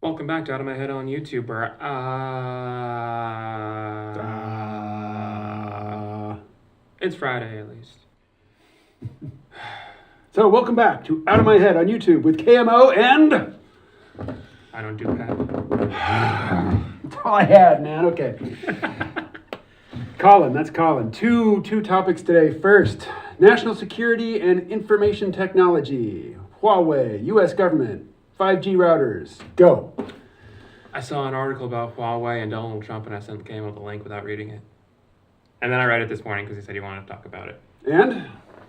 Welcome back to Out of My Head on YouTube. It's Friday at least. So welcome back to Out of My Head on YouTube with KMO and... I don't do Pat. That's all I had, man. Okay. Colin, that's Colin. Two topics today. First, national security and information technology. Huawei, U.S. government, 5G routers. Go. I saw an article about Huawei and Donald Trump, and I sent KMO the link without reading it. And then I read it this morning because he said he wanted to talk about it.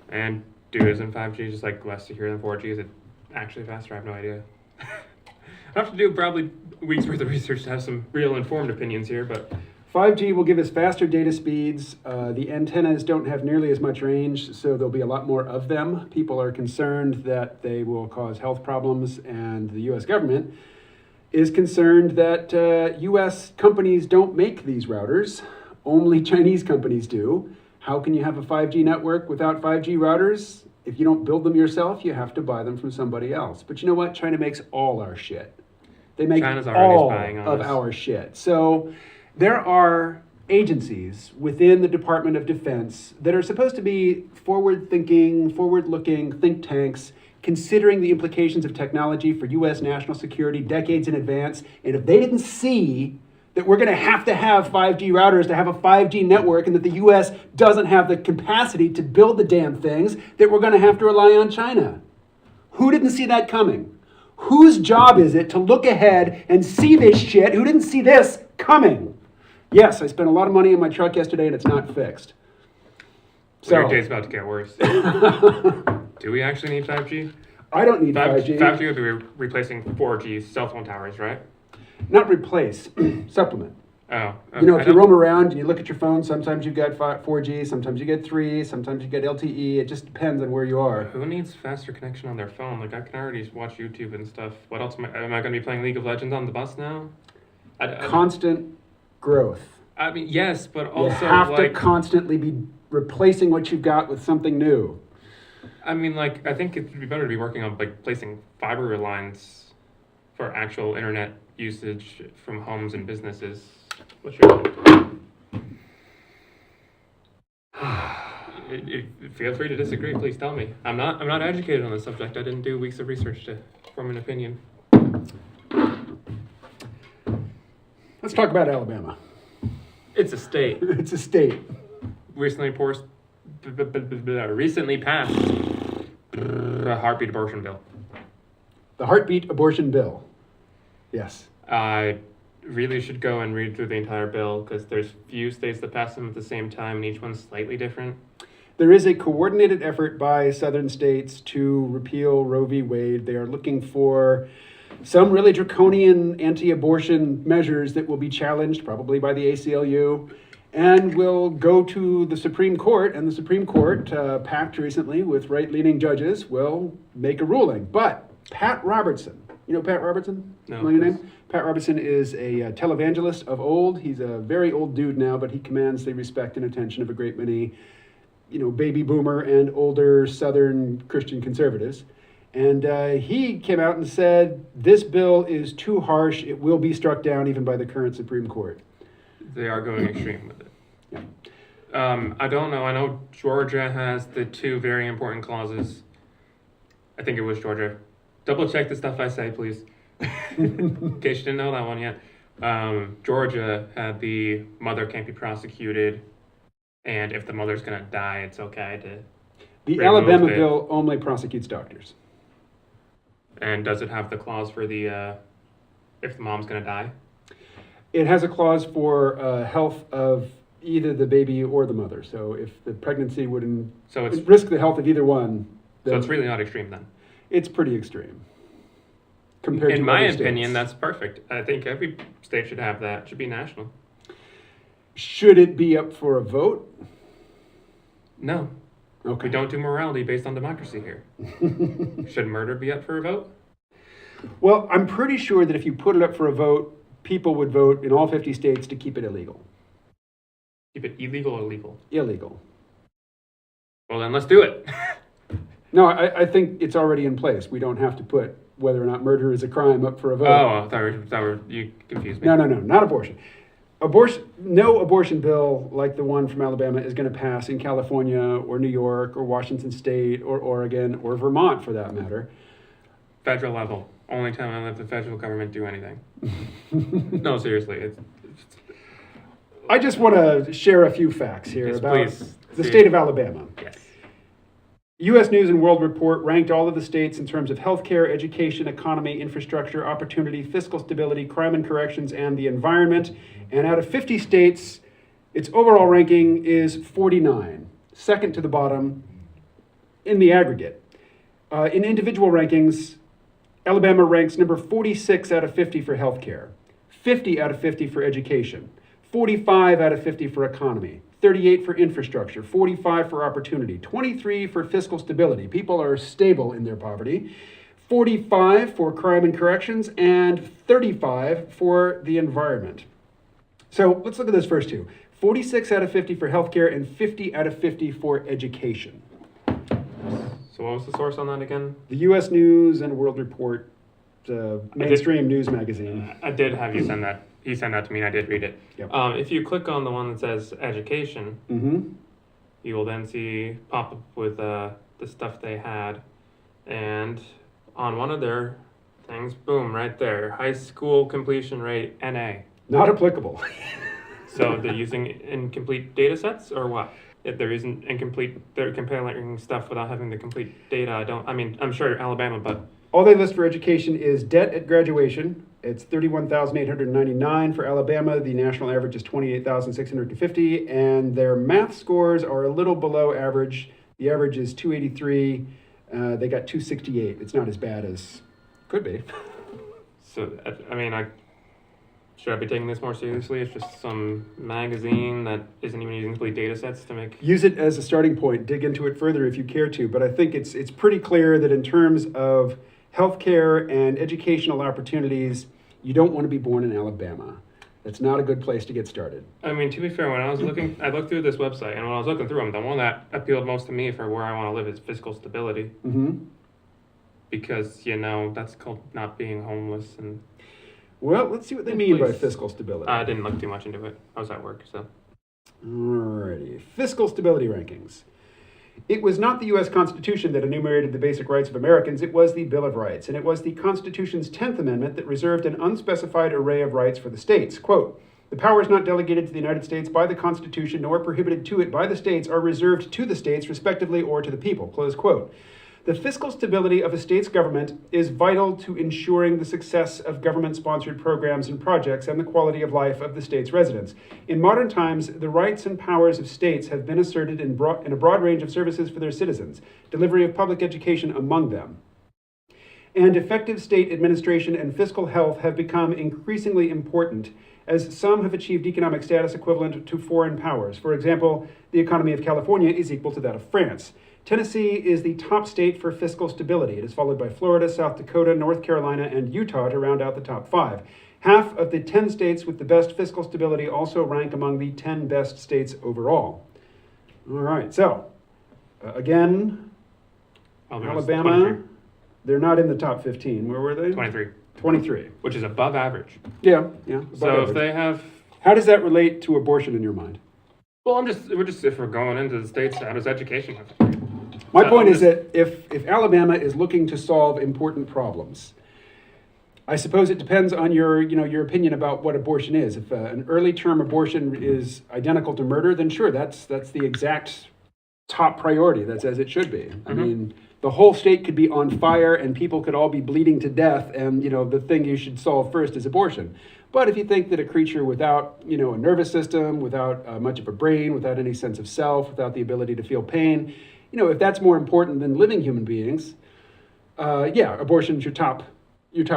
And dude, isn't 5G just like less secure than 4G? Is it actually faster? I have no idea. I have to do probably weeks worth of research to have some real informed opinions here, but 5G will give us faster data speeds. The antennas don't have nearly as much range, so there'll be a lot more of them. People are concerned that they will cause health problems, and the U.S. government is concerned that U.S. companies don't make these routers. Only Chinese companies do. How can you have a 5G network without 5G routers? If you don't build them yourself, you have to buy them from somebody else. But you know what? China makes all our shit. They make China's already all spying on of us. our shit. So there are agencies within the Department of Defense that are supposed to be forward-thinking, forward-looking think tanks considering the implications of technology for U.S. national security decades in advance. And if they didn't see that we're going to have 5G routers to have a 5G network, and that the U.S. doesn't have the capacity to build the damn things, that we're going to have to rely on China. Who didn't see that coming? Whose job is it to look ahead and see this shit? Who didn't see this coming? Yes, I spent a lot of money on my truck yesterday and it's not fixed. Your day's about to get worse. Do we actually need 5G? I don't need 5G. 5G would be replacing 4G cell phone towers, right? Not replace, supplement. Oh. You know, if you roam around and you look at your phone, sometimes you get 4G, sometimes you get 3, sometimes you get LTE. It just depends on where you are. Who needs faster connection on their phone? Like, I can already watch YouTube and stuff. What else am I going to be playing League of Legends on the bus now? Constant growth. I mean, yes, but also you have to constantly be replacing what you've got with something new. I mean, like, I think it'd be better to be working on like placing fiber lines for actual internet usage from homes and businesses. What's your feel free to disagree. Please tell me. I'm not educated on the subject. I didn't do weeks of research to form an opinion. Let's talk about Alabama. It's a state. It's a state. Recently passed a heartbeat abortion bill. The heartbeat abortion bill. Yes. I really should go and read through the entire bill because there's few states that pass them at the same time, and each one's slightly different. There is a coordinated effort by southern states to repeal Roe v. Wade. They are looking for some really draconian anti-abortion measures that will be challenged, probably by the ACLU, and will go to the Supreme Court. And the Supreme Court, packed recently with right-leaning judges, will make a ruling. But Pat Robertson, you know Pat Robertson? No. Know your name? Pat Robertson is a televangelist of old. He's a very old dude now, but he commands the respect and attention of a great many, baby boomer and older Southern Christian conservatives. And he came out and said, this bill is too harsh. It will be struck down even by the current Supreme Court. They are going extreme with it. Yeah. I don't know. I know Georgia has the two very important clauses. I think it was Georgia. Double check the stuff I say, please. In case you didn't know that one yet. Georgia had the mother can't be prosecuted, and if the mother's going to die, it's okay to The Alabama bill only prosecutes doctors. And does it have the clause for the if the mom's going to die? It has a clause for health of either the baby or the mother. So if the pregnancy would risk the health of either one, so it's really not extreme then. It's pretty extreme. Compared in to my other opinion, states. that's perfect. I think every state should have that. It should be national. Should it be up for a vote? No. Okay. We don't do morality based on democracy here. Should murder be up for a vote? Well, I'm pretty sure that if you put it up for a vote, people would vote in all 50 states to keep it illegal. Keep it illegal or legal? Illegal. Well, then let's do it. No, I think it's already in place. We don't have to put whether or not murder is a crime up for a vote. Oh, you confused me. No, not abortion. No abortion bill like the one from Alabama is going to pass in California or New York or Washington State or Oregon or Vermont for that matter. Federal level. Only time I let the federal government do anything. No, seriously. I just want to share a few facts here about the state of Alabama. Yes. U.S. News and World Report ranked all of the states in terms of healthcare, education, economy, infrastructure, opportunity, fiscal stability, crime and corrections, and the environment. And out of 50 states, its overall ranking is 49, second to the bottom in the aggregate. In individual rankings, Alabama ranks number 46 out of 50 for healthcare, 50 out of 50 for education, 45 out of 50 for economy, 38 for infrastructure, 45 for opportunity, 23 for fiscal stability. People are stable in their poverty. 45 for crime and corrections, and 35 for the environment. So let's look at those first two. 46 out of 50 for healthcare and 50 out of 50 for education. So what was the source on that again? The U.S. News and World Report, mainstream news magazine. I did have you send that. He sent that to me and I did read it. Yep. If you click on the one that says education, you will then see pop up with the stuff they had. And on one of their things, boom, right there, high school completion rate, NA. Not applicable. So they're using incomplete data sets or what? If they're using incomplete, they're comparing stuff without having the complete data. I'm sure Alabama, but. All they list for education is debt at graduation. It's $31,899 for Alabama. The national average is $28,650, and their math scores are a little below average. The average is 283. They got 268. It's not as bad as could be. So, should I be taking this more seriously? It's just some magazine that isn't even using complete data sets to make... Use it as a starting point. Dig into it further if you care to. But I think it's pretty clear that in terms of healthcare and educational opportunities, you don't want to be born in Alabama. That's not a good place to get started. I mean, to be fair, when I looked through this website, and when I was looking through them, the one that appealed most to me for where I want to live is fiscal stability. Mm-hmm. Because, that's called not being homeless. And well, let's see what they mean by fiscal stability. I didn't look too much into it. I was at work, so. Alrighty. Fiscal stability rankings. It was not the U.S. Constitution that enumerated the basic rights of Americans, it was the Bill of Rights, and it was the Constitution's 10th Amendment that reserved an unspecified array of rights for the states. Quote, "The powers not delegated to the United States by the Constitution nor prohibited to it by the states are reserved to the states respectively or to the people." Close quote. The fiscal stability of a state's government is vital to ensuring the success of government-sponsored programs and projects and the quality of life of the state's residents. In modern times, the rights and powers of states have been asserted in a broad range of services for their citizens, delivery of public education among them. And effective state administration and fiscal health have become increasingly important as some have achieved economic status equivalent to foreign powers. For example, the economy of California is equal to that of France. Tennessee is the top state for fiscal stability. It is followed by Florida, South Dakota, North Carolina, and Utah to round out the top 5. Half of the 10 states with the best fiscal stability also rank among the 10 best states overall. All right, so again, Alabama, 23. they're not in the top 15. Where were they? 23. 23. Which is above average. Yeah. So if they have... How does that relate to abortion in your mind? Well, if we're going into the states, how does education have to be? My point is that if Alabama is looking to solve important problems, I suppose it depends on your opinion about what abortion is. If an early term abortion is identical to murder, then sure, that's the exact top priority. That's as it should be. Mm-hmm. I mean, the whole state could be on fire and people could all be bleeding to death, and the thing you should solve first is abortion. But if you think that a creature without a nervous system, without much of a brain, without any sense of self, without the ability to feel pain, if that's more important than living human beings, abortion's your top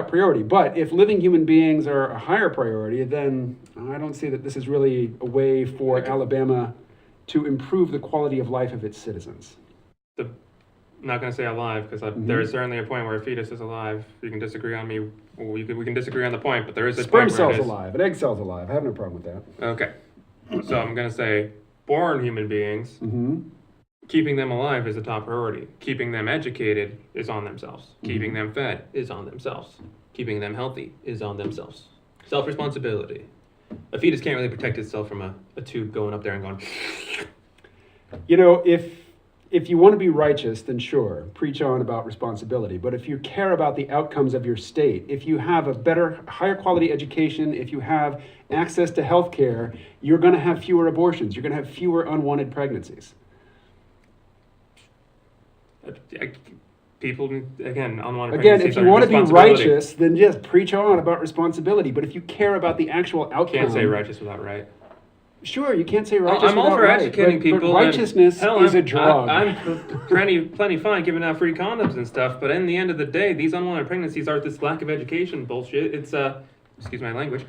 priority. But if living human beings are a higher priority, then I don't see that this is really a way for Alabama to improve the quality of life of its citizens. I'm not going to say alive, because there is certainly a point where a fetus is alive. You can disagree on me, or we can disagree on the point, but there is a sperm point where cell's alive, an egg cell's alive. I have no problem with that. Okay. So I'm going to say born human beings Keeping them alive is a top priority. Keeping them educated is on themselves. Mm-hmm. Keeping them fed is on themselves. Keeping them healthy is on themselves. Self-responsibility. A fetus can't really protect itself from a tube going up there and going. You know, if you want to be righteous, then sure, preach on about responsibility. But if you care about the outcomes of your state, if you have a better, higher quality education, if you have access to health care, you're going to have fewer abortions. You're going to have fewer unwanted pregnancies. People, again, unwanted Again, pregnancies if you are want to be responsibility. righteous, then just preach on about responsibility. But if you care about the actual outcome, Can't say righteous without right. Sure, you can't say righteous I'm all without for right, educating but people. righteousness hell, is a drug. I'm plenty fine giving out free condoms and stuff, but in the end of the day, these unwanted pregnancies are this lack of education bullshit. It's excuse my language.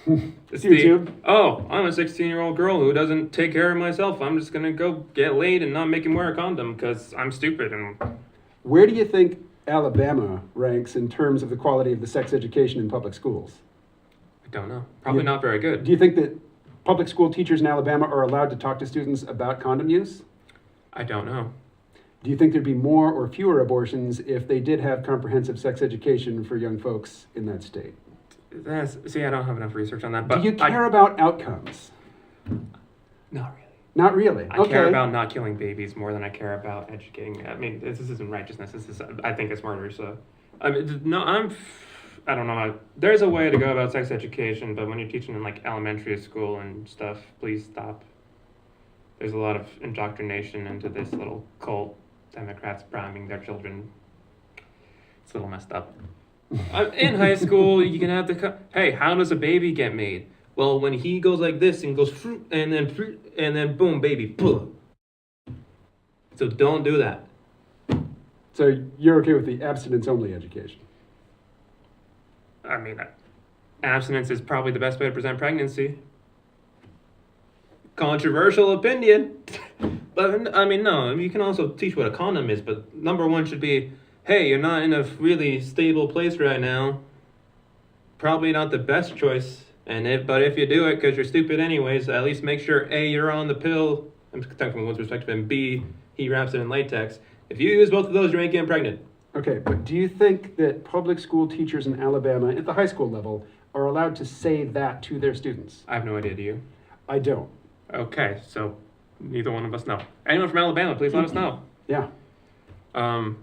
It's YouTube. I'm a 16-year-old girl who doesn't take care of myself. I'm just gonna go get laid and not make him wear a condom because I'm stupid. And Where do you think Alabama ranks in terms of the quality of the sex education in public schools? I don't know. Probably not very good. Do you think that public school teachers in Alabama are allowed to talk to students about condom use? I don't know. Do you think there'd be more or fewer abortions if they did have comprehensive sex education for young folks in that state? See, I don't have enough research on that. But Do you care about outcomes? Not really. Not really. I care about not killing babies more than I care about educating. I mean, this isn't righteousness. This is, I think it's murder. So, I mean, no, I don't know how. There's a way to go about sex education, but when you're teaching in like elementary school and stuff, please stop. There's a lot of indoctrination into this little cult. Democrats priming their children. It's a little messed up. In high school, you can have hey, how does a baby get made? Well, when he goes like this and goes fruit and then boom, baby, boom. So don't do that. So you're okay with the abstinence-only education? I mean, abstinence is probably the best way to present pregnancy. Controversial opinion. But, I mean, no, you can also teach what a condom is, but number one should be, hey, you're not in a really stable place right now. Probably not the best choice. But if you do it because you're stupid anyways, at least make sure A, you're on the pill, I'm talking from one's perspective, and B, he wraps it in latex. If you use both of those, you ain't getting pregnant. Okay, but do you think that public school teachers in Alabama at the high school level are allowed to say that to their students? I have no idea, do you? I don't. Okay, so neither one of us know. Anyone from Alabama, please let us know. Yeah. Crap,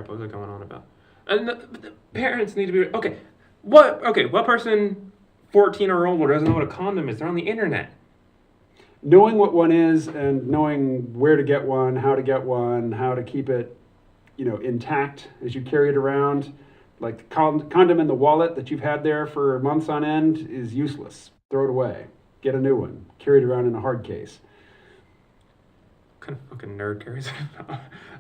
what was I going on about? And the parents need to be, okay, what person 14 or older doesn't know what a condom is? They're on the internet. Knowing what one is and knowing where to get one, how to keep it, intact as you carry it around, like the condom in the wallet that you've had there for months on end is useless. Throw it away. Get a new one. Carry it around in a hard case. What kind of fucking nerd carries it?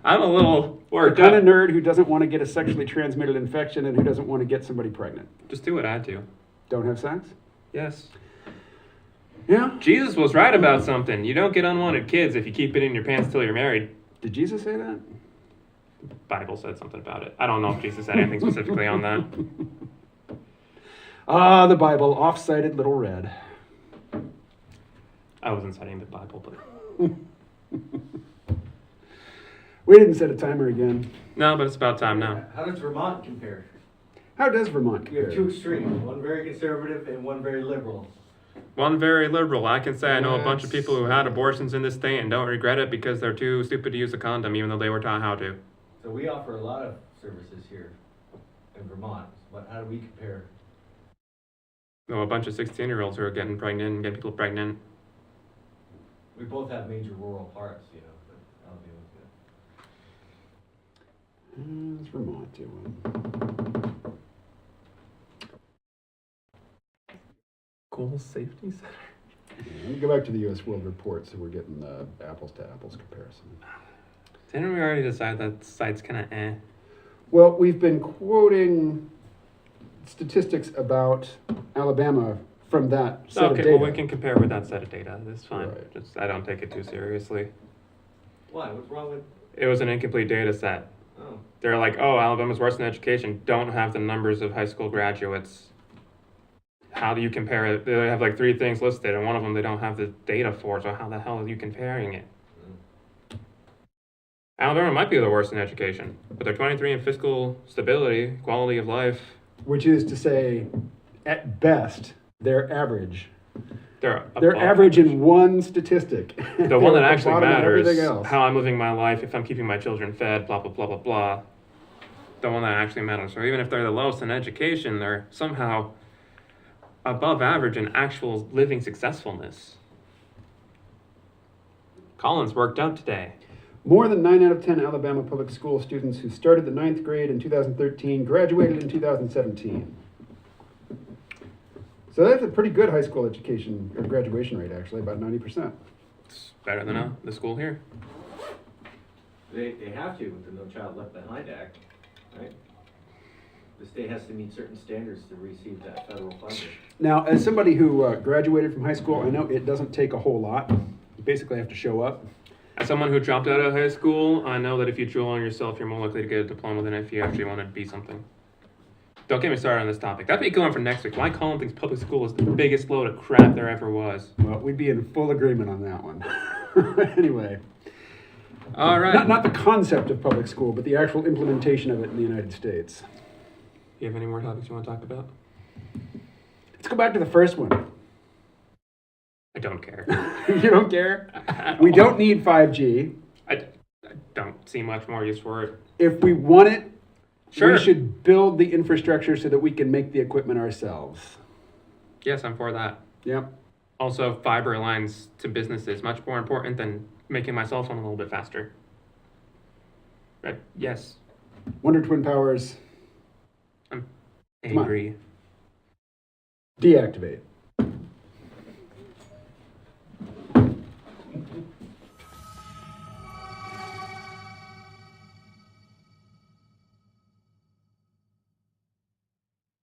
I'm a little The worked kind up. of nerd who doesn't want to get a sexually transmitted infection and who doesn't want to get somebody pregnant. Just do what I do. Don't have sex? Yes. Yeah. Jesus was right about something. You don't get unwanted kids if you keep it in your pants till you're married. Did Jesus say that? The Bible said something about it. I don't know if Jesus said anything specifically on that. Ah, the Bible, off-cited little red. I wasn't citing the Bible, but We didn't set a timer again. no, but it's about time now. How does Vermont compare? How does Vermont We have compare? two extremes, one very conservative and one very liberal. One very liberal. I can say I know a bunch of people who had abortions in this state and don't regret it because they're too stupid to use a condom, even though they were taught how to. So we offer a lot of services here in Vermont, but how do we compare? Know a bunch of 16-year-olds who are getting pregnant and getting people pregnant. We both have major rural parts, but I'll deal with it. How's Vermont doing? School safety center? Let me go back to the U.S. World Report so we're getting the apples to apples comparison. Didn't we already decide that site's kind of eh? Well, we've been quoting statistics about Alabama from that set of Okay, data. well, we can compare with that set of data. That's fine. Right. Just I don't take it too seriously. Why? What's wrong with? It was an incomplete data set. Oh, They're like, oh, Alabama's worse in education. Don't have the numbers of high school graduates. How do you compare it? They have like 3 things listed, and one of them they don't have the data for. So how the hell are you comparing it? Alabama might be the worst in education, but they're 23 in fiscal stability, quality of life. Which is to say, at best, they're average. They're They're above average in one statistic. The one that actually Bottom of matters, everything else. how I'm living my life, if I'm keeping my children fed, blah, blah, blah, blah, blah. The one that actually matters. So even if they're the lowest in education, they're somehow above average in actual living successfulness. Collins worked out today. More than 9 out of 10 Alabama public school students who started the 9th grade in 2013 graduated in 2017. So that's a pretty good high school education or graduation rate, actually, about 90%. It's better than the school here. They have to with the No Child Left Behind Act, right? The state has to meet certain standards to receive that federal funding. Now, as somebody who graduated from high school, I know it doesn't take a whole lot. You basically have to show up. As someone who dropped out of high school, I know that if you drill on yourself, you're more likely to get a diploma than if you actually want to be something. Don't get me started on this topic. That'd be going for next week. Why Colin thinks public school is the biggest load of crap there ever was. Well, we'd be in full agreement on that one. Anyway. All right. Not the concept of public school, but the actual implementation of it in the United States. You have any more topics you want to talk about? Let's go back to the first one. I don't care. You don't care? We don't need 5G. I don't see much more use for it. If we want it, Sure. we should build the infrastructure so that we can make the equipment ourselves. Yes, I'm for that. Yep. Also, fiber lines to businesses, much more important than making my cell phone a little bit faster. Right? Yes, Wonder Twin Powers, I'm Come on. angry. deactivate.